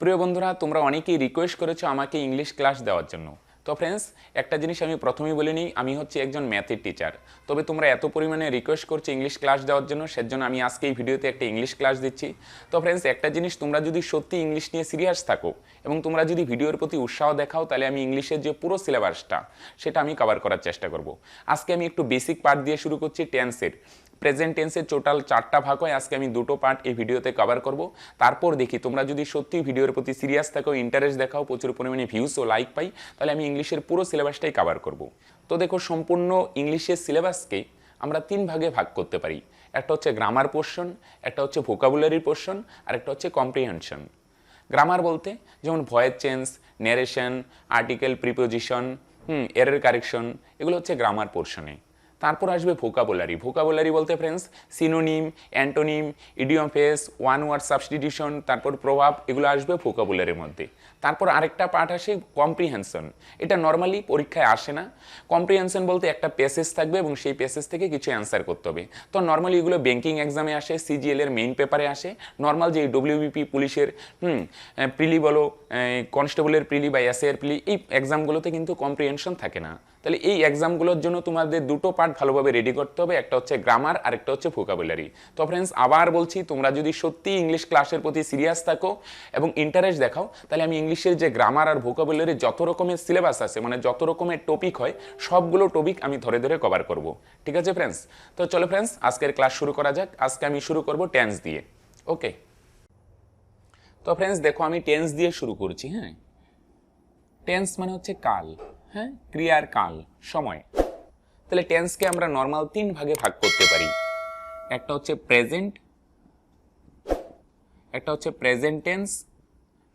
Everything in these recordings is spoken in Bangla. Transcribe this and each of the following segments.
প্রিয় বন্ধুরা, তোমরা অনেকেই রিকোয়েস্ট করেছো আমাকে ইংলিশ ক্লাস দেওয়ার জন্য। তো ফ্রেন্ডস, একটা জিনিস আমি প্রথমেই বলে নিই, আমি হচ্ছে একজন ম্যাথের টিচার। তবে তোমরা এত পরিমাণে রিকোয়েস্ট করছো ইংলিশ ক্লাস দেওয়ার জন্য, সেজন্য আমি আজকে এই ভিডিওতে একটা ইংলিশ ক্লাস দিচ্ছি। তো ফ্রেন্ডস, একটা জিনিস, তোমরা যদি সত্যি ইংলিশ নিয়ে সিরিয়াস থাকো এবং তোমরা যদি ভিডিওর প্রতি উৎসাহ দেখাও, তাহলে আমি ইংলিশের যে পুরো সিলেবাসটা সেটা আমি কভার করার চেষ্টা করব। আজকে আমি একটু বেসিক পার্ট দিয়ে শুরু করছি, টেন্সের। প্রেজেন্ট টেন্সের টোটাল 4টা ভাগ হয়, আজকে আমি 2টো পার্ট এই ভিডিওতে কভার করব। তারপর দেখি তোমরা যদি সত্যি ভিডিওর প্রতি সিরিয়াস থাকো, ইন্টারেস্ট দেখাও, প্রচুর পরিমাণে ভিউজ ও লাইক পাই, তাহলে আমি ইংলিশের পুরো সিলেবাসটাই কভার করব। তো দেখো, সম্পূর্ণ ইংলিশের সিলেবাসকে আমরা 3 ভাগে ভাগ করতে পারি। একটা হচ্ছে গ্রামার পোর্শন, একটা হচ্ছে ভোকাবুলারি পোর্শন, আর একটা হচ্ছে কম্প্রিহেনশন। গ্রামার বলতে যেমন voice change, narration, article, preposition, error correction, এগুলো হচ্ছে গ্রামার পোর্শনে। তারপর আসবে ভোকাবুলারি। ভোকাবুলারি বলতে friends synonym, antonym, idiom phrase, one word substitution, তারপর প্রভাব, এগুলো আসবে ভোকাবুলারির মধ্যে। তারপর আরেকটা পার্ট আসে কম্প্রিহেনশন। এটা নর্মালি পরীক্ষায় আসে না। কম্প্রিহেনশন বলতে একটা প্যাসেজ থাকবে এবং সেই প্যাসেজ থেকে কিছু অ্যান্সার করতে হবে। তো নর্মালি এগুলো ব্যাংকিং এক্সামে আসে, সিজিএল এর মেইন পেপারে আসে। নর্মাল যে ডব্লিউবিপি, পুলিশের প্রিলি বলো, কনস্টেবলের প্রিলি বা এসএ এর প্রিলি, এই এক্সামগুলোতে কিন্তু কম্প্রিহেনশন থাকে না। তাহলে এই এক্সামগুলোর জন্য তোমাদের 2টো পার্ট ভালোভাবে রেডি করতে হবে, একটা হচ্ছে গ্রামার আর একটা হচ্ছে ভোকাবুলারি। তো ফ্রেন্ডস, আবার বলছি, তোমরা যদি সত্যি ইংলিশ ক্লাসের প্রতি সিরিয়াস থাকো এবং ইন্টারেস্ট দেখাও, তাহলে আমি ইংলিশের যে গ্রামার আর ভোকাবুলারি যত রকমের সিলেবাস আছে, মানে যত রকমের টপিক হয়, সবগুলো টপিক আমি ধরে ধরে কভার করব। ঠিক আছে ফ্রেন্ডস? তো চলো ফ্রেন্ডস, আজকের ক্লাস শুরু করা যাক। আজকে আমি শুরু করব টেন্স দিয়ে। ওকে, তো ফ্রেন্ডস দেখো, আমি টেন্স দিয়ে শুরু করছি। হ্যাঁ, টেন্স মানে হচ্ছে কাল, হ্যাঁ, ক্রিয়ার কাল, সময়। তাহলে টেন্সকে আমরা নর্মাল 3 ভাগে ভাগ করতে পারি। একটা হচ্ছে প্রেজেন্ট, একটা হচ্ছে প্রেজেন্ট টেন্স,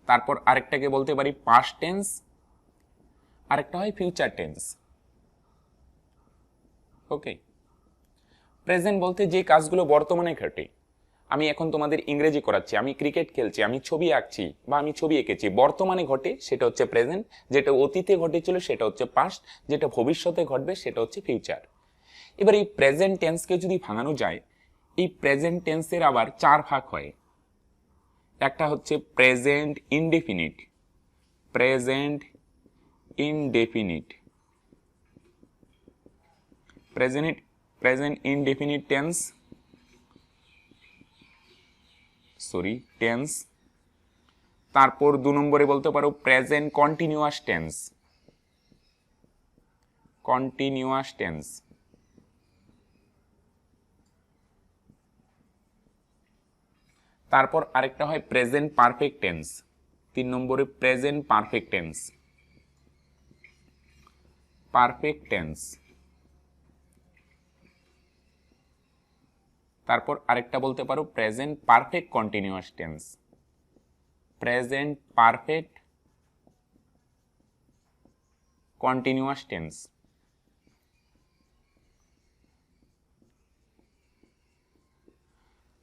তারপর আরেকটাকে বলতে পারি পাস্ট টেন্স, আরেকটা হয় ফিউচার টেন্স। ওকে, প্রেজেন্ট বলতে যে কাজগুলো বর্তমানে ঘটে। আমি এখন তোমাদের ইংরেজি করাচ্ছি, আমি ক্রিকেট খেলছি, আমি ছবি আঁকছি বা আমি ছবি এঁকেছি, বর্তমানে ঘটে সেটা হচ্ছে প্রেজেন্ট। যেটা অতীতে ঘটেছিল সেটা হচ্ছে পাস্ট, যেটা ভবিষ্যতে ঘটবে সেটা হচ্ছে ফিউচার। এবার এই প্রেজেন্ট টেন্সকে যদি ভাঙানো যায়, এই প্রেজেন্ট টেন্সের আবার 4 ভাগ হয়। একটা হচ্ছে present indefinite, present indefinite, present indefinite tense, tense. তারপর 2 নম্বরে বলতে পারো present continuous tense, continuous tense. তারপর আরেকটা হয় প্রেজেন্ট পারফেক্ট টেন্স, 3 নম্বরে present perfect tense, perfect tense. তারপর আরেকটা বলতে পারো present perfect continuous tense, present perfect continuous tense.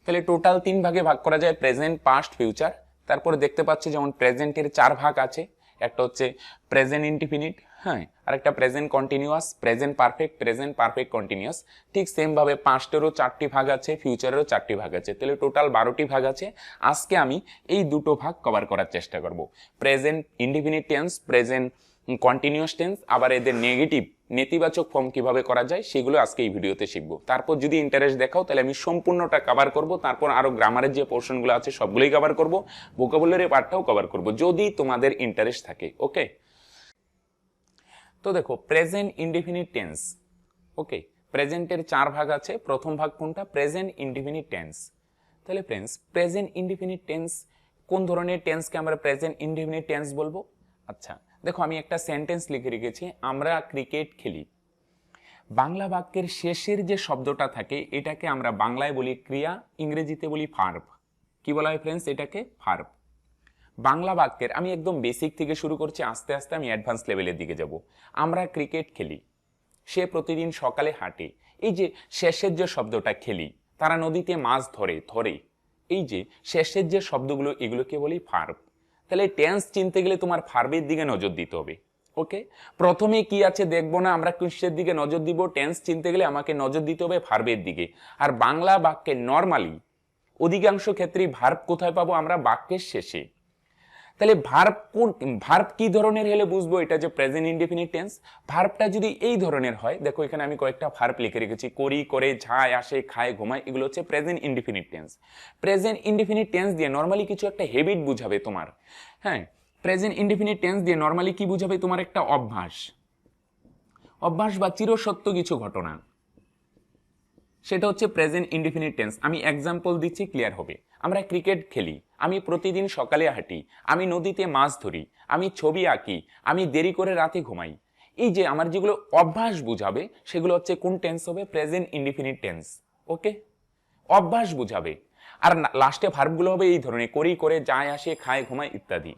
তাহলে টোটাল 3 ভাগে ভাগ করা যায়, প্রেজেন্ট, পাস্ট, ফিউচার। তারপরে দেখতে পাচ্ছি যেমন প্রেজেন্টের 4 ভাগ আছে। একটা হচ্ছে প্রেজেন্ট ইনডিফিনিট, হ্যাঁ, আরেকটা present continuous, present perfect, present perfect continuous. ঠিক সেম ভাবে পাস্টেরও 4টি ভাগ আছে, ফিউচারেরও 4টি ভাগ আছে। তাহলে টোটাল 12টি ভাগ আছে। আজকে আমি এই 2টো ভাগ কভার করার চেষ্টা করব, present indefinite tense, present continuous tense, আবার এদের নেগেটিভ, নেতিবাচক ফর্ম কিভাবে করা যায় সেগুলো আজকে এই ভিডিওতে শিখবো। তারপর যদি ইন্টারেস্ট দেখাও, তাহলে আমি সম্পূর্ণটা কভার করব। তারপর আরো গ্রামারের যে পোর্শনগুলো আছে সবগুলোই কভার করব, ভোকাবুলারি পার্টটাও কভার করব, যদি তোমাদের ইন্টারেস্ট থাকে। ওকে, তো দেখো প্রেজেন্ট ইনডিফিনিট টেন্স। ওকে, প্রেজেন্টের 4 ভাগ আছে। প্রথম ভাগ কোনটা? Present indefinite tense. তাহলে ফ্রেন্ডস, প্রেজেন্ট ইনডিফিনিট টেন্স, কোন ধরনের টেন্সকে আমরা প্রেজেন্ট ইনডিফিনিট টেন্স বলবো? আচ্ছা দেখো, আমি একটা সেন্টেন্স লিখে রেখেছি, আমরা ক্রিকেট খেলি। বাংলা বাক্যের শেষের যে শব্দটা থাকে এটাকে আমরা বাংলায় বলি ক্রিয়া, ইংরেজিতে বলি ভার্ব। কি বলা হয় ফ্রেন্ডস? এটাকে ভার্ব। বাংলা বাক্যের আমি একদম বেসিক থেকে শুরু করছি, আস্তে আস্তে আমি অ্যাডভান্স লেভেলের দিকে যাব। আমরা ক্রিকেট খেলি, সে প্রতিদিন সকালে হাঁটে। এই যে শেষের যে শব্দটা খেলি, তারা নদীতে মাছ ধরে ধরে, এই যে শেষের যে শব্দগুলো, এগুলোকে বলি ভার্ব। তাহলে টেন্স চিনতে গেলে তোমার ভার্বের দিকে নজর দিতে হবে। ওকে, প্রথমে কি আছে দেখবো না, আমরা কিসের দিকে নজর দিব? টেন্স চিনতে গেলে আমাকে নজর দিতে হবে ভার্বের দিকে। আর বাংলা বাক্যে নর্মালি অধিকাংশ ক্ষেত্রেই ভার্ব কোথায় পাবো? আমরা বাক্যের শেষে। তাহলে ভার্ব কি ধরনের হলে বুঝবো এটা যে প্রেজেন্ট ইনডেফিনিট টেন্স? ভার্বটা যদি এই ধরনের হয়, দেখো এখানে আমি কয়েকটা ভার্ব লিখে রেখেছি, করি, করে, যায়, আসে, খায়, ঘুমায়, এগুলো হচ্ছে present indefinite tense. Present indefinite tense দিয়ে নর্মালি কিছু একটা হ্যাবিট বুঝাবে তোমার। হ্যাঁ, প্রেজেন্ট ইনডেফিনিট টেন্স দিয়ে নর্মালি কি বুঝাবে? তোমার একটা অভ্যাস বা চিরসত্য কিছু ঘটনা, সেটা হচ্ছে প্রেজেন্ট ইনডেফিনিট টেন্স। আমি এক্সাম্পল দিচ্ছি, ক্লিয়ার হবে। আমরা ক্রিকেট খেলি, আমি প্রতিদিন সকালে হাঁটি, আমি নদীতে মাছ ধরি, আমি ছবি আঁকি, আমি দেরি করে রাতে ঘুমাই। এই যে আমার যেগুলো অভ্যাস বুঝাবে সেগুলো হচ্ছে কোন টেন্স হবে? Present indefinite tense. ওকে, অভ্যাস বুঝাবে। আর লাস্টে ভার্বগুলো হবে এই ধরনের, করি, করে, যায়, আসে, খায়, ঘুমায় ইত্যাদি।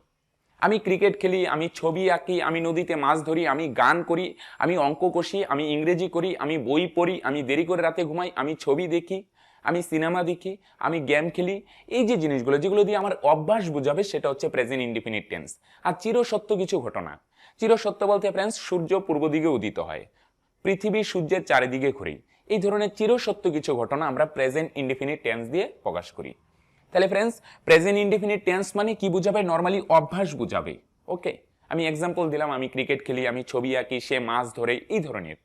আমি ক্রিকেট খেলি, আমি ছবি আঁকি, আমি নদীতে মাছ ধরি, আমি গান করি, আমি অঙ্ক কষি, আমি ইংরেজি করি, আমি বই পড়ি, আমি দেরি করে রাতে ঘুমাই, আমি ছবি দেখি, আমি সিনেমা দেখি, আমি গেম খেলি। এই যে জিনিসগুলো যেগুলো দিয়ে আমার অভ্যাস বুঝাবে সেটা হচ্ছে প্রেজেন্ট ইনডেফিনিট টেন্স। আর চিরসত্য কিছু ঘটনা, চিরসত্য বলতে ফ্রেন্ডস সূর্য পূর্ব দিকে উদিত হয়, পৃথিবী সূর্যের চারিদিকে ঘুরে, এই ধরনের চিরসত্য কিছু ঘটনা আমরা প্রেজেন্ট ইনডেফিনিট টেন্স দিয়ে প্রকাশ করি। তাহলে ফ্রেন্ডস, প্রেজেন্ট ইনডেফিনিট টেন্স মানে কি বুঝাবে? নর্মালি অভ্যাস বুঝাবে। ওকে, আমি এক্সাম্পল দিলাম, আমি ক্রিকেট খেলি, আমি ছবি আঁকি, সে মাছ ধরে, এই ধরনের।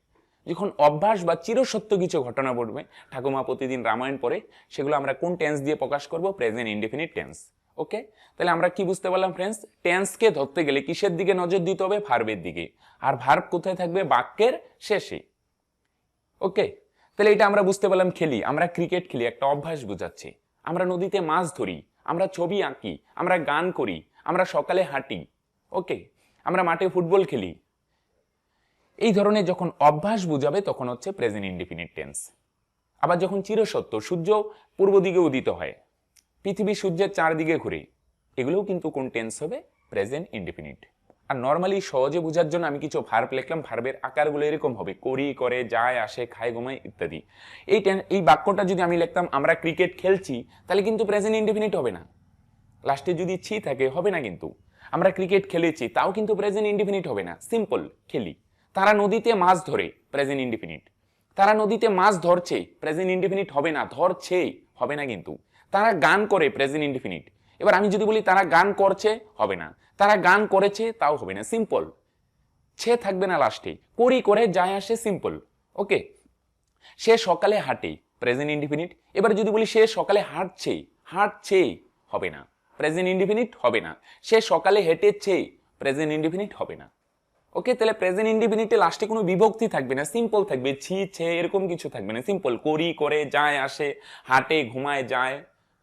যখন অভ্যাস বা চিরসত্য কিছু ঘটনা ঘটবে, ঠাকুমা প্রতিদিন রামায়ণ পড়ে, সেগুলো আমরা কোন টেন্স দিয়ে প্রকাশ করব? Present indefinite tense. ওকে, তাহলে আমরা কি বুঝতে পারলাম ফ্রেন্ডস? টেন্সকে ধরতে গেলে কিসের দিকে নজর দিতে হবে? ভার্বের দিকে। আর ভার্ব কোথায় থাকবে? বাক্যের শেষে। ওকে, তাহলে এটা আমরা বুঝতে পারলাম। খেলি, আমরা ক্রিকেট খেলি, একটা অভ্যাস বোঝাচ্ছে। আমরা নদীতে মাছ ধরি, আমরা ছবি আঁকি, আমরা গান করি, আমরা সকালে হাঁটি। ওকে, আমরা মাঠে ফুটবল খেলি। এই ধরনের যখন অভ্যাস বুঝাবে তখন হচ্ছে প্রেজেন্ট ইনডেফিনিট টেন্স। আবার যখন চিরসত্য, সূর্য পূর্ব দিকে উদিত হয়, পৃথিবী সূর্যের চারদিকে ঘুরে, এগুলোও কিন্তু কোন টেন্স হবে? Present indefinite. আর নর্মালি সহজে বোঝার জন্য আমি কিছু ভার্ব লিখলাম, ভার্বের আকারগুলো এরকম হবে, করি, করে, যায়, আসে, খায়, ঘুমায় ইত্যাদি। এই বাক্যটা যদি আমি লিখতাম আমরা ক্রিকেট খেলছি, তাহলে কিন্তু প্রেজেন্ট ইনডেফিনিট হবে না। লাস্টে যদি ছি থাকে হবে না। কিন্তু আমরা ক্রিকেট খেলেছি, তাও কিন্তু প্রেজেন্ট ইনডেফিনিট হবে না, সিম্পল খেলি। তারা নদীতে মাছ ধরে, প্রেজেন্ট ইনডেফিনিট। তারা নদীতে মাছ ধরছে, প্রেজেন্ট ইনডেফিনিট হবে না, ধরছে হবে না কিন্তু। তারা গান করে, প্রেজেন্ট ইনডেফিনিট। এবার আমি যদি বলি তারা গান করছে, হবে না। তারা গান করেছে, তাও হবে না, সিম্পল। ছে থাকবে না লাস্টে। করি, করে, যায়, আসে, সিম্পল। ওকে, সে সকালে হাঁটে, প্রেজেন্ট ইনডেফিনিট। এবার যদি বলি সে সকালে হাঁটছে হবে না, প্রেজেন্ট ইনডেফিনিট হবে না। সে সকালে হেঁটেছে, প্রেজেন্ট ইনডেফিনিট হবে না। ওকে, তাহলে প্রেজেন্ট ইনডেফিনিটে লাস্টে কোনো বিভক্তি থাকবে না, সিম্পল থাকবে, ছি, ছে এরকম কিছু থাকবে না, সিম্পল। করি, করে, যায়, আসে, হাঁটে, ঘুমায়, যায়।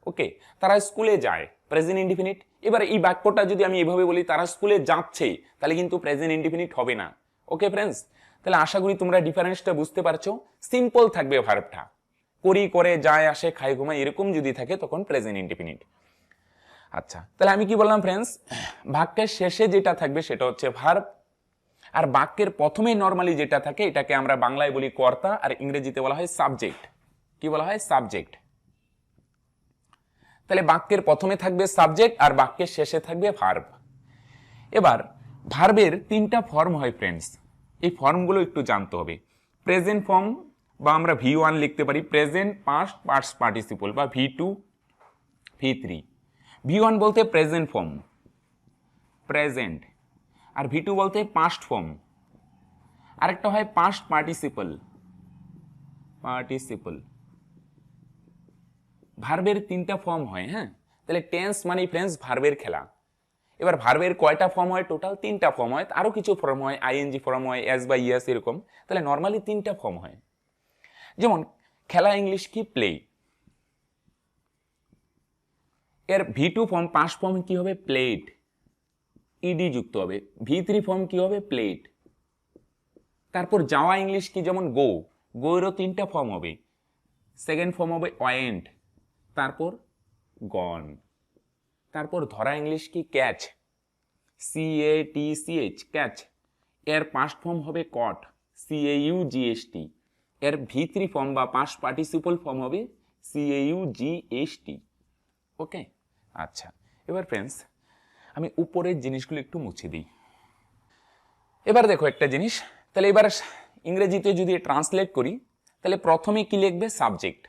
ওকে, তারা স্কুলে যায়, প্রেজেন্ট ইনডেফিনিট। এবার এই বাক্যটা যদি আমি এভাবে বলি তারা স্কুলে যাচ্ছে, তাহলে কিন্তু প্রেজেন্ট ইনডেফিনিট হবে না। ওকে ফ্রেন্ডস, তাহলে আশা করি তোমরা ডিফারেন্সটা বুঝতে পারছো। সিম্পল থাকবে ভার্বটা, করি, করে, যায়, আসে, খায়, ঘুমায় এরকম যদি থাকে তখন প্রেজেন্ট ইনডেফিনিট। আচ্ছা, তাহলে আমি কি বললাম ফ্রেন্ডস? বাক্যের শেষে যেটা থাকবে সেটা হচ্ছে ভার্ব, আর বাক্যের প্রথমে নর্মালি যেটা থাকে এটাকে আমরা বাংলায় বলি কর্তা, আর ইংরেজিতে বলা হয় সাবজেক্ট। কি বলা হয়? সাবজেক্ট। তাহলে বাক্যের প্রথমে থাকবে সাবজেক্ট আর বাক্যের শেষে থাকবে ভার্ব। এবার ভার্বের তিনটা ফর্ম হয় ফ্রেন্ডস, এই ফর্মগুলো একটু জানতে হবে। প্রেজেন্ট ফর্ম বা আমরা V1 লিখতে পারি, প্রেজেন্ট পাস্ট পাস্ট পার্টিসিপল, বা V2, V3। V1 বলতে প্রেজেন্ট ফর্ম, প্রেজেন্ট। আর V2 বলতে পাস্ট ফর্ম। আরেকটা হয় পাস্ট পার্টিসিপল, পার্টিসিপল। ভার্বের তিনটা ফর্ম হয়। হ্যাঁ, তাহলে টেন্স মানে ফ্রেন্ডস ভার্বের খেলা। এবার ভার্বের কয়টা ফর্ম হয়? টোটাল তিনটা ফর্ম হয়, আরো কিছু ফর্ম হয়, আইএনজি ফর্ম হয়, এস বা ইএস এরকম। তাহলে নর্মালি তিনটা ফর্ম হয়। যেমন খেলা ইংলিশ কি? প্লে। এর V2 ফর্ম পাস্ট ফর্ম কি হবে? প্লেড, ইডি যুক্ত হবে। V3 ফর্ম কি হবে? প্লেড। তারপর যাওয়া ইংলিশ কি? যেমন গো, গো এরও তিনটা ফর্ম হবে। সেকেন্ড ফর্ম হবে ওয়েন্ট, তারপর গন। তারপর ধরা ইংলিশ কি? Catch, CATCH, catch. এর পাস্ট ফর্ম হবে কট, CAUGST। এর V3 ফর্ম বা পাস্ট পার্টিসিপল ফর্ম হবে CAUGST। ওকে, আচ্ছা। এবার ফ্রেন্ডস আমি উপরের জিনিসগুলো একটু মুছে দিই। এবার দেখো একটা জিনিস, তাহলে এবার ইংরেজিতে যদি ট্রান্সলেট করি তাহলে প্রথমে কি লিখবে? সাবজেক্ট।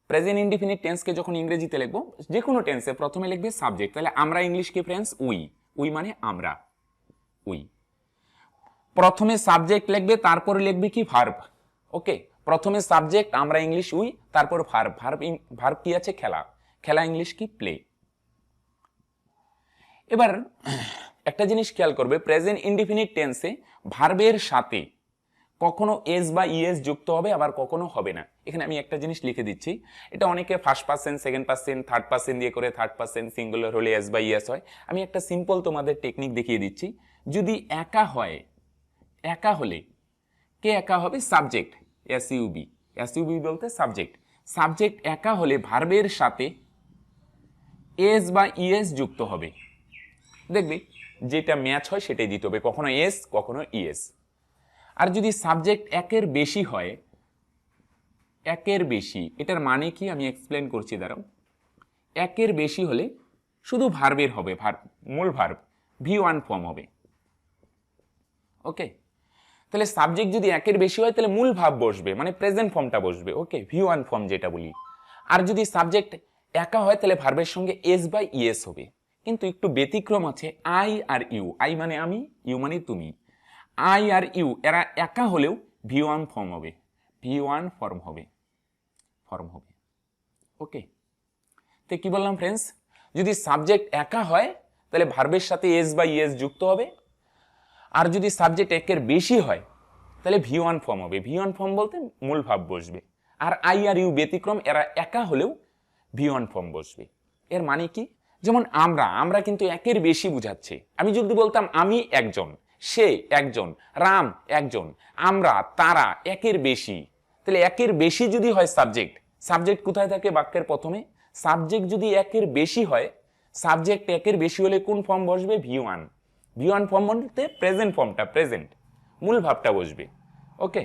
প্রেজেন্ট ইনডিফিনিট টেন্সকে যখন ইংরেজিতে লিখবো, যে কোনো টেন্সে প্রথমে লিখবে সাবজেক্ট। তাহলে আমরা ইংলিশ কি ফ্রেন্ডস? উই। উই মানে আমরা, উই। প্রথমে সাবজেক্ট লিখবে, তারপরে লিখবে কি? ভার্ব। ওকে, প্রথমে সাবজেক্ট, আমরা ইংলিশ উই, তারপর ভার্ব। ভার্ব কি আছে? খেলা। খেলা ইংলিশ কি? প্লে। এবার একটা জিনিস খেয়াল করবে, প্রেজেন্ট ইনডিফিনিট টেন্সে ভার্বের সাথে কখনো এস বা ইএস যুক্ত হবে, আবার কখনো হবে না। এখানে আমি একটা জিনিস লিখে দিচ্ছি, এটা অনেকে first person, second person, third person দিয়ে করে, থার্ড পার্সন সিঙ্গুলার হলে এস বা ইএস হয়। আমি একটা সিম্পল তোমাদের টেকনিক দেখিয়ে দিচ্ছি। যদি একা হয়, একা হলে কে একা হবে? Subject, SUV. এসইউবি বলতে সাবজেক্ট। সাবজেক্ট একা হলে ভার্বের সাথে এস বা ইএস যুক্ত হবে। দেখবে যেটা ম্যাচ হয় সেটাই দিতে হবে, কখনো এস কখনো ইএস। আর যদি সাবজেক্ট একের বেশি হয়, একের বেশি, এটার মানে কি আমি এক্সপ্লেন করছি, দাঁড়াও। একের বেশি হলে শুধু ভার্বের হবে, ভার্ব, মূল ভার্ব, V1 ফর্ম হবে। ওকে, তাহলে সাবজেক্ট যদি একের বেশি হয় তাহলে মূল ভাব বসবে, মানে প্রেজেন্ট ফর্মটা বসবে। ওকে, V1 ফর্ম যেটা বলি। আর যদি সাবজেক্ট একা হয় তাহলে ভার্বের সঙ্গে এস বা ইএস হবে। কিন্তু একটু ব্যতিক্রম আছে, আই আর ইউ। আই মানে আমি, ইউ মানে তুমি। আই আর ইউ এরা একা হলেও V1 ফর্ম হবে, V1 ফর্ম হবে, ফর্ম হবে। ওকে, তো কি বললাম ফ্রেন্ডস? যদি সাবজেক্ট একা হয় তাহলে ভার্বের সাথে এস বা ইএস যুক্ত হবে। আর যদি সাবজেক্ট একের বেশি হয় তাহলে V1 ফর্ম হবে। V1 ফর্ম বলতে মূল ভাব বসবে। আর আই আর ইউ ব্যতিক্রম, এরা একা হলেও V1 ফর্ম বসবে। এর মানে কি? যেমন আমরা কিন্তু একের বেশি বুঝাচ্ছে। আমি যদি বলতাম আমি একজন, সে একজন, রাম একজন, আমরা, তারা, একের বেশি, তাহলে একের বেশি যদি হয় সাবজেক্ট, সাবজেক্ট কোথায় থাকে বাক্যের প্রথমে? সাবজেক্ট যদি একের বেশি হয়, সাবজেক্ট একের বেশি হলে কোন ফর্ম বসবে? V1। V1 ফর্ম বলতে প্রেজেন্ট ফর্মটা, প্রেজেন্ট, মূল ভাবটা বসবে। ওকে,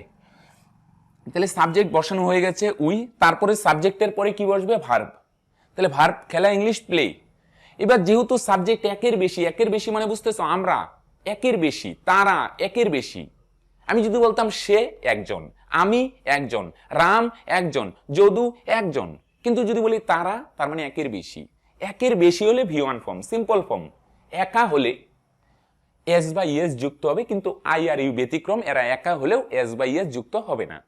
তাহলে সাবজেক্ট বসানো হয়ে গেছে উই, তারপরে সাবজেক্টের পরে কি বসবে? ভার্ব। তাহলে ভার্ব খেলা ইংলিশ প্লে। এবার যেহেতু সাবজেক্ট একের বেশি, একের বেশি মানে বুঝতেছো আমরা একের বেশি, তারা একের বেশি। আমি যদি বলতাম সে একজন, আমি একজন, রাম একজন, যদু একজন, কিন্তু যদি বলি তারা, তার মানে একের বেশি। একের বেশি হলে V1 ফর্ম, সিম্পল ফর্ম। একা হলে এস বা ইএস যুক্ত হবে, কিন্তু আই আর ইউ ব্যতিক্রম, এরা একা হলেও এস বা ইএস যুক্ত হবে না।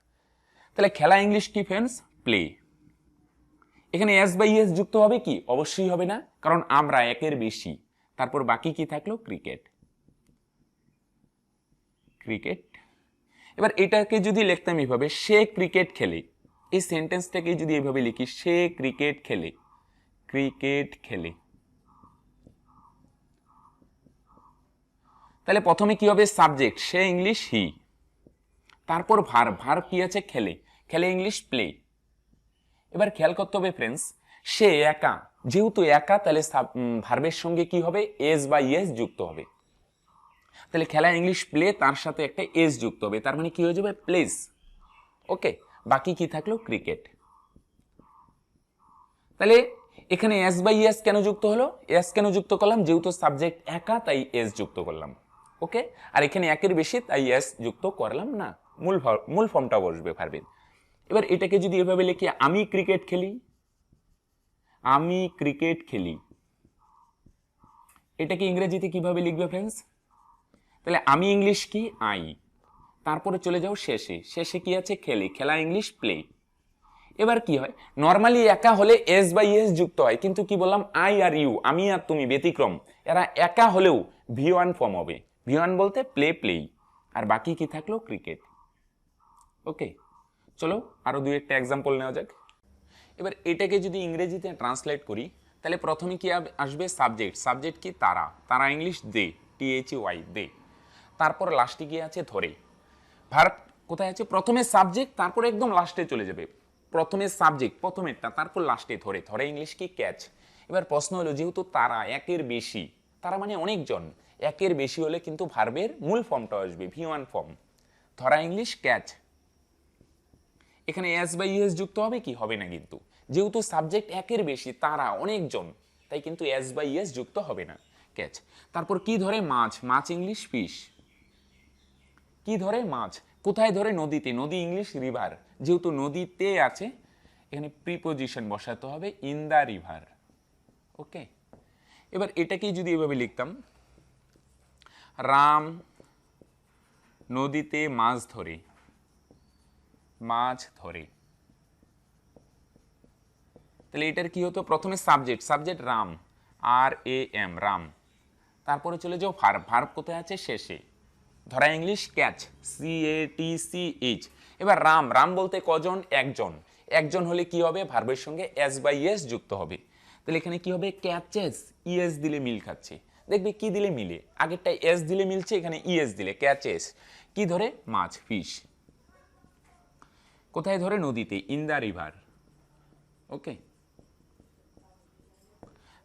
তাহলে খেলা ইংলিশ কি ফ্রেন্ডস? প্লে। এখানে এস বাই এস যুক্ত হবে কি? অবশ্যই হবে না, কারণ আমরা একের বেশি। তারপর বাকি কি থাকলো? Cricket, cricket. এবার এটাকে যদি লিখতাম এইভাবে, সে ক্রিকেট খেলে, এই সেন্টেন্সটাকে যদি এইভাবে লিখি, সে ক্রিকেট খেলে, ক্রিকেট খেলে, তাহলে প্রথমে কি হবে? সাবজেক্ট সে ইংলিশ হি, তারপর ভার্ব, ভার্ব কি আছে? খেলে, খেলে ইংলিশ প্লে। এবার খেয়াল করতে হবে ফ্রেন্ডস, সে একা, যেহেতু একা তাহলে ভার্বের সঙ্গে কি হবে? এস বা ইএস যুক্ত হবে। তাহলে খেলা ইংলিশ প্লে, তার সাথে একটা এস যুক্ত হবে, তার মানে কি হয়ে যাবে? প্লেস। ওকে, বাকি কি থাকলো? ক্রিকেট। তাহলে এখানে এস বাই এস কেন যুক্ত হলো? এস কেন যুক্ত করলাম? যেহেতু সাবজেক্ট একা তাই এস যুক্ত করলাম। ওকে, আর এখানে একের বেশি তাই এস যুক্ত করলাম না, মূল ফর্মটা বসবে ভার্বের। এবার এটাকে যদি এভাবে লিখি, আমি ক্রিকেট খেলি, আমি ক্রিকেট খেলি, এটাকে ইংরেজিতে কিভাবে লিখবে ফ্রেন্ডস? তাহলে আমি ইংলিশ কি? আই, তারপরে চলে যাও শেষে, শেষে কি আছে? খেলি, খেলা ইংলিশ প্লে। এবার কি হয়? নর্মালি একা হলে এস বাই এস যুক্ত হয়, কিন্তু কি বললাম? আই আর ইউ, আমি আর তুমি ব্যতিক্রম, এরা একা হলেও V1 ফর্ম হবে। V1 বলতে প্লে, প্লেই। আর বাকি কি থাকলো? ক্রিকেট। ওকে, চলো আরো দুই একটা এক্সাম্পল নেওয়া যাক। এবার এটাকে যদি ইংরেজিতে ট্রান্সলেট করি, তাহলে প্রথমে কি আসবে? সাবজেক্ট, সাবজেক্ট কি? তারা, তারা ইংলিশ দে, THY দে। তারপর লাস্টে গিয়ে আছে ধরে। ভার্ব কোথায় আছে? প্রথমে সাবজেক্ট, তারপর একদম লাস্টে চলে যাবে। প্রথমে সাবজেক্ট, প্রথমেরটা, তারপর লাস্টে ধরে, ধরে ইংলিশ কি? ক্যাচ। এবার প্রশ্ন হলো, যেহেতু তারা একের বেশি, তারা মানে অনেকজন, একের বেশি হলে কিন্তু ভার্বের মূল ফর্মটা আসবে, V1 ফর্ম। ধরা ইংলিশ ক্যাচ। এখানে এস বাই ইএস যুক্ত হবে কি? হবে না, কিন্তু যেহেতু সাবজেক্ট একের বেশি, তারা অনেকজন, তাই কিন্তু এস বাই ইএস যুক্ত হবে না, ক্যাচ। তারপর কি ধরে? মাছ, মাছ ইংলিশ ফিশ। কি ধরে? মাছ। কোথায় ধরে? নদীতে, নদী ইংলিশ রিভার। যেহেতু নদীতে আছে, এখানে প্রিপোজিশন বসাতে হবে ইন দ্য রিভার। ওকে, এবার এটাকেই যদি এভাবে লিখতাম, রাম নদীতে মাছ ধরে, মাছ ধরে, তাহলে এটার কি হতো, প্রথমে subject, subject Ram, RAM, Ram, তারপরে চলে যাও ভার্ব, ভার্ব কোথায় আছে, শেষে, ধরা ইংলিশ ক্যাচ, CATCH। এবার রাম, রাম বলতে কজন, একজন, একজন হলে কি হবে, ভার্বের সঙ্গে S/S যুক্ত হবে, তাহলে এখানে কি হবে, ক্যাচেস, ES দিলে মিল খাচ্ছে, দেখবে কি দিলে মিলে, আগেরটাই S দিলে মিলছে, এখানে ES দিলে, ক্যাচেস, কি ধরে, মাছ, ফিশ, কোথায় ধরে, নদীতে, ইন দ্য রিভার। ওকে,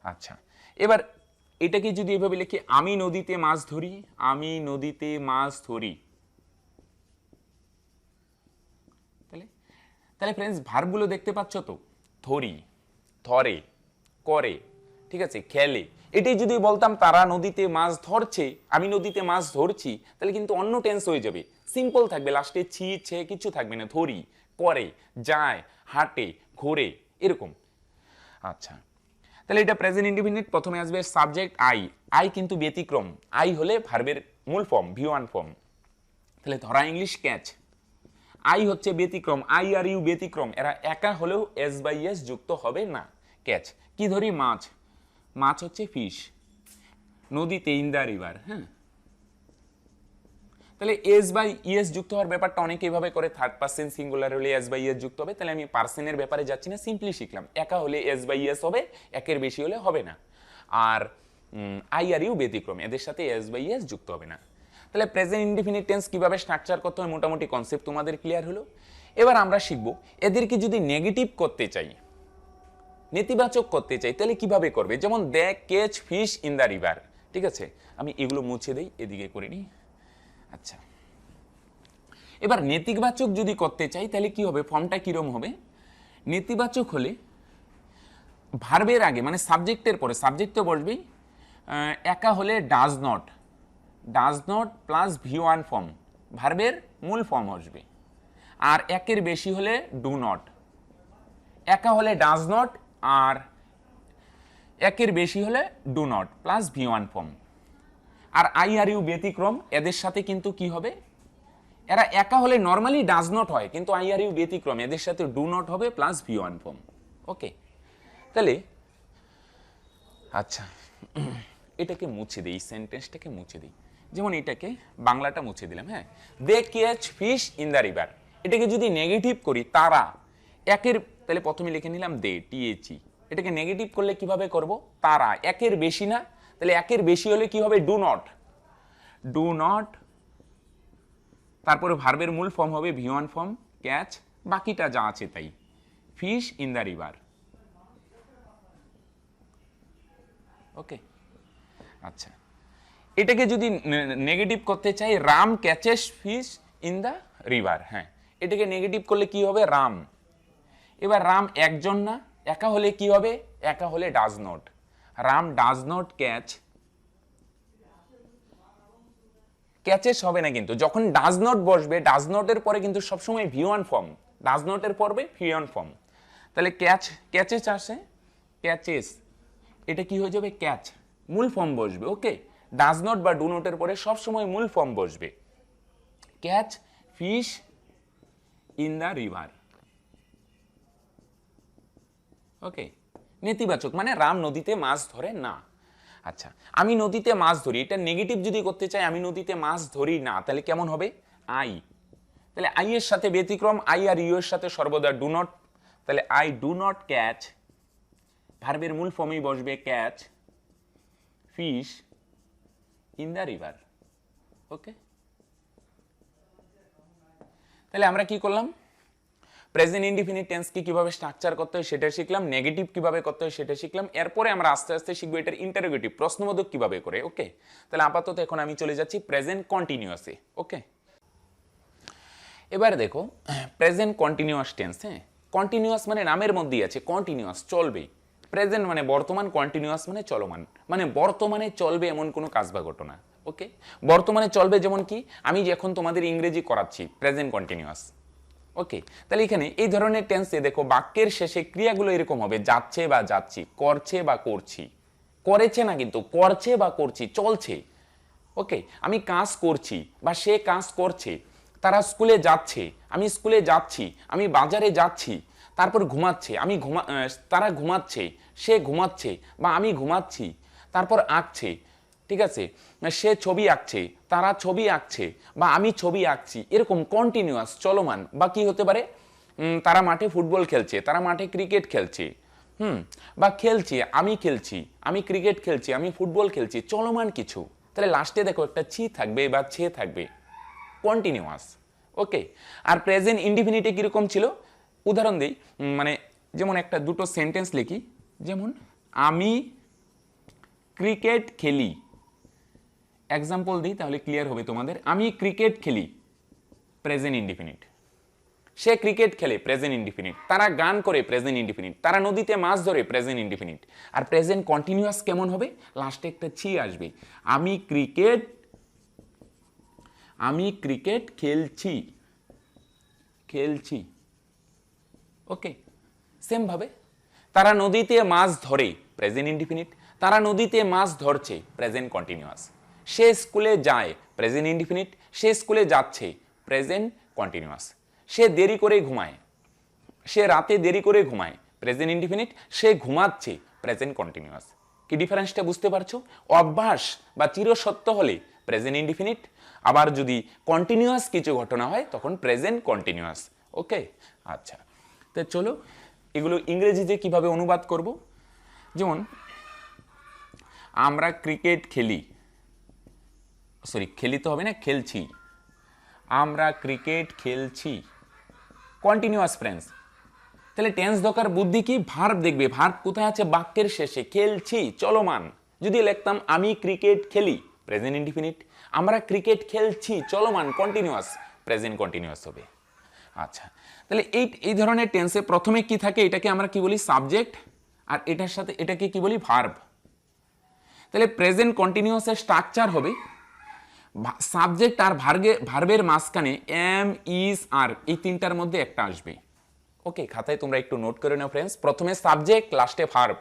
আচ্ছা, এবার এটাকে যদি এভাবে লিখি, আমি নদীতে মাছ ধরি, আমি নদীতে মাছ ধরি, তাহলে তাহলে ফ্রেন্ডস ভার্বগুলো দেখতে পাচ্ছ তো, ধরি, ধরে, করে, ঠিক আছে, খেলে, এটাই যদি বলতাম তারা নদীতে মাছ ধরছে, আমি নদীতে মাছ ধরছি, তাহলে কিন্তু অন্য টেন্স হয়ে যাবে, সিম্পল থাকবে, লাস্টে ছি ছে কিছু থাকবে না, ধরি, করে, যায়, হাঁটে, ঘোরে, এরকম। আচ্ছা, তাহলে এটা প্রেজেন্ট ইনডিফিনিট, প্রথমে আসবে সাবজেক্ট আই, আই কিন্তু ব্যতিক্রম, আই হলে ভার্বের মূল ফর্ম, V1 ফর্ম, তাহলে ধরা ইংলিশ ক্যাচ, আই হচ্ছে ব্যতিক্রম, IRU ব্যতিক্রম, এরা একা হলেও S/S যুক্ত হবে না, ক্যাচ, কি ধরি, মাছ, মাছ হচ্ছে ফিশ, নদীতে, ইন দ্য রিভার। হ্যাঁ, তাহলে S/S যুক্ত হওয়ার ব্যাপারটা অনেকে এইভাবে করে, থার্ড পার্সন সিঙ্গুলার হলে S/S যুক্ত হবে, তাহলে আমি পার্সনের ব্যাপারে যাচ্ছি না, সিম্পলি শিখলাম একা হলে S/S হবে, একের বেশি হলে হবে না, আর IRU ব্যতিক্রম, এদের সাথে S/S যুক্ত হবে না। তাহলে প্রেজেন্ট ইনডিফিনিট টেন্স কিভাবে স্ট্রাকচার করতে হয়, মোটামুটি কনসেপ্ট তোমাদের ক্লিয়ার হলো। এবার আমরা শিখবো এদেরকে যদি নেগেটিভ করতে চাই, নেতিবাচক করতে চাই, তাহলে কিভাবে করবে, যেমন they catch fish in the river, ঠিক আছে, আমি এগুলো মুছে দেই, এদিকে করে নিই। আচ্ছা, এবার নেতিবাচক যদি করতে চাই তাহলে কি হবে, ফর্মটা কিরম হবে, নেতিবাচক হলে ভার্বের আগে মানে সাবজেক্টের পরে, সাবজেক্ট তো বসবেই, একা হলে does not, does not plus V1 form, ভার্বের মূল ফর্ম আসবে, আর একের বেশি হলে ডু নট, একা হলে ডাজ নট, আর একের বেশি হলে do not plus V1 form, আর IRU ব্যতিক্রম, এদের সাথে কিন্তু কি হবে, এরা একা হলে নর্মালি ডাজ নট হয়, কিন্তু IRU ব্যতিক্রম, এদের সাথে ডু নট হবে প্লাস V1 ফর্ম। ওকে, তাহলে আচ্ছা এটাকে মুছে দিই, সেন্টেন্সটাকে মুছে দিই, যেমন এটাকে বাংলাটা মুছে দিলাম। হ্যাঁ, they catch fish in the river, এটাকে যদি নেগেটিভ করি, তারা, একের, তাহলে প্রথমে লিখে নিলাম দে, THE, এটাকে নেগেটিভ করলে কিভাবে করব, তারা, একের বেশি না, তাহলে একের বেশি হলে কি হবে, ডু নট, ডু নট, তারপরে ভার্বের মূল ফর্ম হবে V1 ফর্ম, ক্যাচ, বাকিটা যা আছে তাই, ফিশ ইন দ্য রিভার। ওকে, আচ্ছা, এটাকে যদি নেগেটিভ করতে চাই, Ram catches fish in the river. হ্যাঁ, এটাকে নেগেটিভ করলে কি হবে, রাম, এবার রাম একজন না, একা হলে কি হবে, একা হলে does not, Ram does not catch, catches হবে না, কিন্তু যখন ডাজ নট বসবে, ডাজ নটের পরে কিন্তু সবসময় V1 ফর্ম, ডাজ নটের পরে V1 ফর্ম, তাহলে ক্যাচ, ক্যাচেস আসে, ক্যাচেস, এটা কি হয়ে যাবে, ক্যাচ, মূল ফর্ম বসবে। ওকে, ডাজ নট বা ডু নটের পরে সবসময় মূল ফর্ম বসবে, catch fish in the river. Okay, নেতিবাচক মানে রাম নদীতে মাছ ধরে না। আচ্ছা, আমি নদীতে মাছ ধরি, এটা নেগেটিভ যদি করতে চাই, আমি নদীতে মাছ ধরি না, তাহলে কেমন হবে, আই, তাহলে আই এর সাথে ব্যতিক্রম, IRU এর সাথে সর্বদা ডু নট, তাহলে আই ডু নট ক্যাচ, ভার্বের মূল ফর্মেই বসবে catch fish in the river. Okay, তাহলে আমরা কি করলাম, প্রেজেন্ট ইনডিফিনিট টেন্সকে কিভাবে স্ট্রাকচার করতে হয় সেটা শিখলাম, নেগেটিভ কিভাবে করতে হয় সেটা শিখলাম, এরপরে আমরা আস্তে আস্তে শিখবো এটার ইন্টারোগেটিভ, প্রশ্নবোধক কিভাবে করে। ওকে, তাহলে আপাতত এখন আমি চলে যাচ্ছি প্রেজেন্ট কন্টিনিউয়াসে। ওকে, এবার দেখো প্রেজেন্ট কন্টিনিউয়াস টেন্স। হ্যাঁ, কন্টিনিউয়াস মানে নামের মধ্যেই আছে, কন্টিনিউয়াস, চলবে, প্রেজেন্ট মানে বর্তমান, কন্টিনিউয়াস মানে চলমান, মানে বর্তমানে চলবে এমন কোনো কাজ বা ঘটনা। ওকে, বর্তমানে চলবে যেমন কি, আমি এখন তোমাদের ইংরেজি করাচ্ছি, প্রেজেন্ট কন্টিনিউয়াস। ওকে, তাহলে এখানে এই ধরনের টেন্সে দেখো বাক্যের শেষে ক্রিয়াগুলো এরকম হবে যাচ্ছে বা যাচ্ছি, করছে বা করছি, করেছে না কিন্তু করছে বা করছি, চলছে। ওকে, আমি কাজ করছি বা সে কাজ করছে, তারা স্কুলে যাচ্ছে, আমি স্কুলে যাচ্ছি, আমি বাজারে যাচ্ছি, তারপর ঘুমাচ্ছে, তারা ঘুমাচ্ছে, সে ঘুমাচ্ছে বা আমি ঘুমাচ্ছি, তারপর আঁকছে, ঠিক আছে, সে ছবি আঁকছে, তারা ছবি আঁকছে বা আমি ছবি আঁকছি, এরকম কন্টিনিউয়াস চলমান। বা কি হতে পারে, তারা মাঠে ফুটবল খেলছে, তারা মাঠে ক্রিকেট খেলছে, বা খেলছে, আমি খেলছি, আমি ক্রিকেট খেলছি, আমি ফুটবল খেলছি, চলমান কিছু। তাহলে লাস্টে দেখো একটা ছি থাকবে বা ছে থাকবে, কন্টিনিউয়াস। ওকে, আর প্রেজেন্ট ইনডিফিনিটে কিরকম ছিল উদাহরণ দিই, মানে যেমন একটা দুটো সেন্টেন্স লিখি, যেমন আমি ক্রিকেট খেলি, এক্সাম্পল দিই তাহলে ক্লিয়ার হবে তোমাদের। আমি ক্রিকেট খেলি, প্রেজেন্ট ইনডিফিনিট। সে ক্রিকেট খেলে, প্রেজেন্ট ইনডিফিনিট। তারা গান করে, প্রেজেন্ট ইনডিফিনিট। তারা নদীতে মাছ ধরে, প্রেজেন্ট ইনডিফিনিট। আর প্রেজেন্ট কন্টিনিউয়াস কেমন হবে, লাস্টে একটা ছি আসবে, আমি ক্রিকেট খেলছি, খেলছি। ওকে, সেম ভাবে তারা নদীতে মাছ ধরে, প্রেজেন্ট ইনডিফিনিট। তারা নদীতে মাছ ধরছে, প্রেজেন্ট কন্টিনিউয়াস। সে স্কুলে যায়, প্রেজেন্ট ইনডিফিনিট। সে স্কুলে যাচ্ছে, প্রেজেন্ট কন্টিনিউয়াস। সে দেরি করে ঘুমায়, সে রাতে দেরি করে ঘুমায়, প্রেজেন্ট ইনডিফিনিট। সে ঘুমাচ্ছে, প্রেজেন্ট কন্টিনিউয়াস। কি ডিফারেন্সটা বুঝতে পারছো? অভ্যাস বা চিরসত্য হলে প্রেজেন্ট ইনডিফিনিট, আবার যদি কন্টিনিউয়াস কিছু ঘটনা হয় তখন প্রেজেন্ট কন্টিনিউয়াস। ওকে, আচ্ছা, তো চলো এগুলো ইংরেজিতে কিভাবে অনুবাদ করব। যেমন আমরা ক্রিকেট খেলি, সরি খেলি তো হবে না, খেলছি। আমরা ক্রিকেট খেলছি, কন্টিনিউয়াস ফ্রেন্স। তাহলে টেন্স দরকার বুদ্ধি কি, ভার্ব দেখবে, ভার্ব কোথায় আছে, বাক্যের শেষে, খেলছি চলমান। যদি লিখতাম আমি ক্রিকেট খেলি, প্রেজেন্ট ইনডিফিনিট। আমরা ক্রিকেট খেলছি চলমান, কন্টিনিউয়াস, প্রেজেন্ট কন্টিনিউয়াস হবে। আচ্ছা, তাহলে এই ধরনের টেন্সে প্রথমে কি থাকে, এটাকে আমরা কি বলি, সাবজেক্ট, আর এটার সাথে এটাকে কি বলি, ভার্ব। তাহলে প্রেজেন্ট কন্টিনিউয়াসের স্ট্রাকচার হবে সাবজেক্ট আর ভার্বের মাঝখানে এম, ইজ, আর, এই তিনটার মধ্যে একটা আসবে। ওকে, খাতায় তোমরা একটু নোট করে নাও ফ্রেন্ডস। প্রথমে সাবজেক্ট, লাস্টে ভার্ব।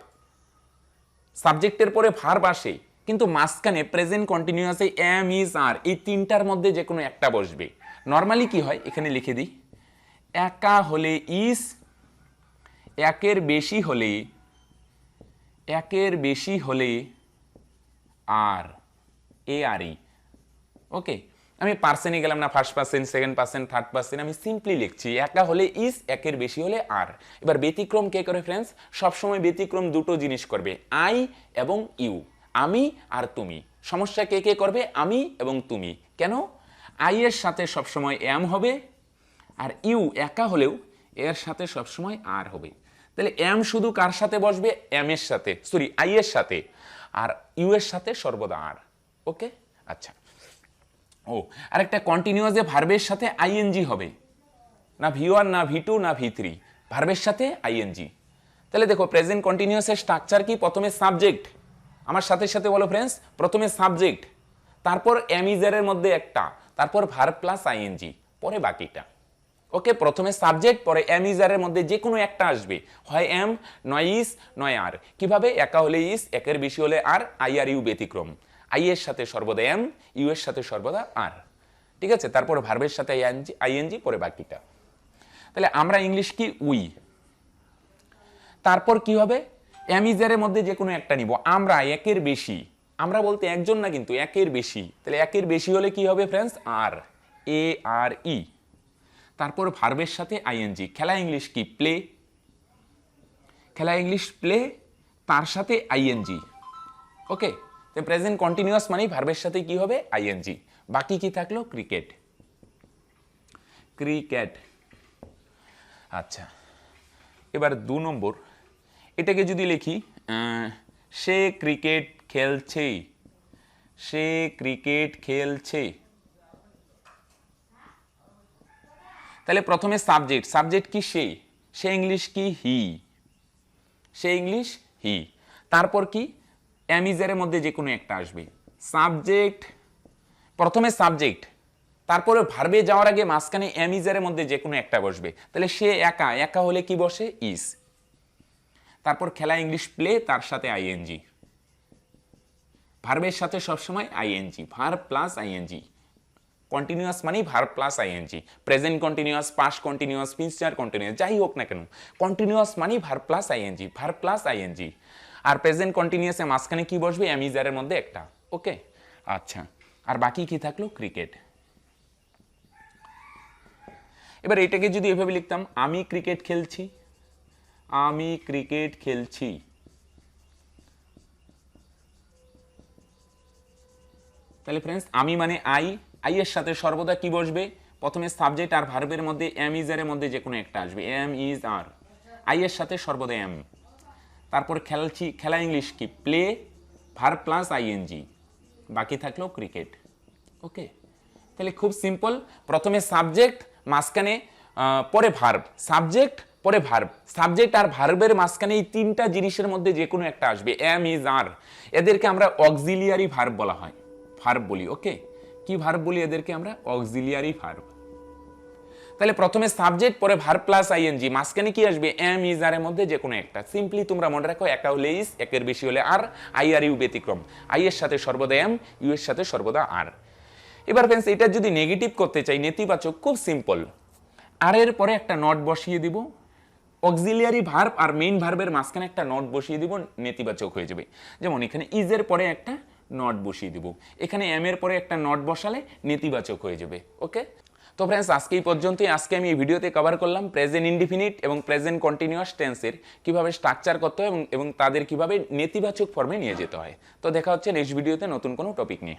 সাবজেক্টের পরে ভার্ব আসে, কিন্তু মাঝখানে প্রেজেন্ট কন্টিনিউয়াসে এম, ইজ, আর, এই তিনটার মধ্যে যে কোনো একটা বসবে। নর্মালি কি হয়, এখানে লিখে দিই, একা হলে ইজ, একের বেশি হলে আর, এ আর ই। ওকে, আমি পার্সেন্টে গেলাম না, first percent, second percent, third percent, আমি সিম্পলি লিখছি একা হলে ইজ, একের বেশি হলে আর। এবার ব্যতিক্রম কে করে ফ্রেন্ডস, সবসময় ব্যতিক্রম দুটো জিনিস করবে, আই এবং ইউ, আমি আর তুমি। সমস্যা কে কে করবে, আমি এবং তুমি। কেন, আই এর সাথে সবসময় এম হবে, আর ইউ একা হলেও এর সাথে সবসময় আর হবে। তাহলে এম শুধু কার সাথে বসবে, এম এর সাথে, সরি আই এর সাথে, আর ইউ এর সাথে সর্বদা আর। ওকে, আচ্ছা। ও, আরেকটা কন্টিনিউয়াসে ভার্বের সাথে আইএনজি হবে, না ভি1, না ভি2, না ভি3, ভার্বের সাথে আইএনজি। তাহলে দেখো প্রেজেন্ট কন্টিনিউয়াসের স্ট্রাকচার কি, প্রথমে সাবজেক্ট, আমার সাথে সাথে বলো ফ্রেন্ডস, প্রথমে সাবজেক্ট, তারপর এম ইজ এর মধ্যে একটা, তারপর ভার্ব প্লাস আইএনজি, পরে বাকিটা। ওকে, প্রথমে সাবজেক্ট, পরে এম ইজ এর মধ্যে যে কোনো একটা আসবে, হয় এম, নয় ইজ, নয় আর। কিভাবে, একা হলে ইজ, একের বেশি হলে আর, আই আর ইউ ব্যতিক্রম। আই এর সাথে সর্বদা এম, ইউ এর সাথে সর্বদা আর, ঠিক আছে। তারপর ভার্বের সাথে আইএনজি, পরে বাকিটা। তাহলে আমরা ইংলিশ কি, উই। তারপর কি হবে, এম ইজ এর মধ্যে যে কোনো একটা নিব, আমরা একের বেশি, আমরা বলতে একজন না কিন্তু, একের বেশি। তাহলে একের বেশি হলে কি হবে ফ্রেন্ডস, আর, এ আর ই। তারপর ভার্বের সাথে আইএনজি, খেলা ইংলিশ কি, প্লে, খেলা ইংলিশ প্লে, তার সাথে আইএনজি। ওকে, তো প্রেজেন্ট কন্টিনিউয়াস মানেই ভার্বের সাথে কি হবে, আইএনজি। বাকি কি থাকলো, ক্রিকেট, ক্রিকেট। আচ্ছা, এবার 2 নম্বর, এটাকে যদি লিখি, সে ক্রিকেট খেলছে, সে ক্রিকেট খেলছে। তাহলে প্রথমে সাবজেক্ট, সাবজেক্ট কি, সে ইংলিশ কি, হি, সে ইংলিশ হি। তারপর কি, এম ইজ এর মধ্যে যে কোনো একটা আসবে, সাবজেক্ট, প্রথমে সাবজেক্ট, তারপরে ভার্বে যাওয়ার আগে মাঝখানে এম ইজের মধ্যে যে কোনো একটা বসবে, তাহলে সে একা, একা হলে কি বসে ইজ। তারপর খেলা ইংলিশ প্লে, তার সাথে আইএনজি, ভার্বের সাথে সবসময় ING, verb plus ING. Continuous মানেই verb plus ING, present continuous, past continuous, future continuous, যাই হোক না কেন কন্টিনিউয়াস মানেই verb plus ING, verb plus ING. আর প্রেজেন্ট কন্টিনিউয়াসে মাঝখানে কি বসবে এম ইজারের মধ্যে একটা। ওকে, আচ্ছা, আর বাকি কি থাকলো ক্রিকেট। এবার এটাকে যদি এভাবে লিখতাম, আমি ক্রিকেট খেলছি, আমি ক্রিকেট খেলছি, তাহলে ফ্রেন্ডস আমি মানে আই, আই এর সাথে সর্বদা কি বসবে, প্রথমে সাবজেক্ট আর ভার্বের মধ্যে এম ইজ এর মধ্যে যে কোনো একটা আসবে, এম ইজ আর, আই এর সাথে সর্বদা এম। তারপর খেলছি, খেলা ইংলিশ কি প্লে, ভার্ব প্লাস আইএনজি, বাকি থাকলো ক্রিকেট। ওকে, তাহলে খুব সিম্পল, প্রথমে সাবজেক্ট, মাঝখানে পরে ভার্ব, সাবজেক্ট পরে ভার্ব, সাবজেক্ট আর ভার্বের মাঝখানে এই তিনটা জিনিসের মধ্যে যে কোনো একটা আসবে, এম ইজ আর, এদেরকে আমরা অক্সিলিয়ারি ভার্ব বলা হয়, ভার্ব বলি। ওকে, কি ভার্ব বলি এদেরকে আমরা, অক্সিলিয়ারি ভার্ব। তাহলে প্রথমে সাবজেক্ট পরে ভার্ব প্লাস আইএনজি, মাঝখানে কি আসবে এম ইজ আর এর মধ্যে যে কোনো একটা। সিম্পলি তোমরা মনে রাখো, একা হলে ইজ, একের বেশি হলে আর, আই আর ইউ ব্যতিক্রম, আই এর সাথে সর্বদা এম, ইউ এর সাথে সর্বদা আর। এবার ফ্রেন্ডস এটা যদি নেগেটিভ করতে চাই, নেতিবাচক, খুব সিম্পল, আর এর পরে একটা নট বসিয়ে দিব, অক্সিলিয়ারি ভার্ব আর মেইন ভার্বের মাঝখানে একটা নট বসিয়ে দিব, নেতিবাচক হয়ে যাবে। যেমন এখানে ইজের পরে একটা নট বসিয়ে দিব, এখানে এম এর পরে একটা নট বসালে নেতিবাচক হয়ে যাবে। ওকে, তো ফ্রেন্ডস আজকে এই পর্যন্তই। আজকে আমি এই ভিডিওতে কভার করলাম প্রেজেন্ট ইনডিফিনিট এবং প্রেজেন্ট কন্টিনিউয়াস টেন্সের কিভাবে স্ট্রাকচার করতে হয় এবং তাদের কিভাবে নেতিবাচক ফর্মে নিয়ে যেতে হয়। তো দেখা হচ্ছে নেক্সট ভিডিওতে নতুন কোনো টপিক নিয়ে।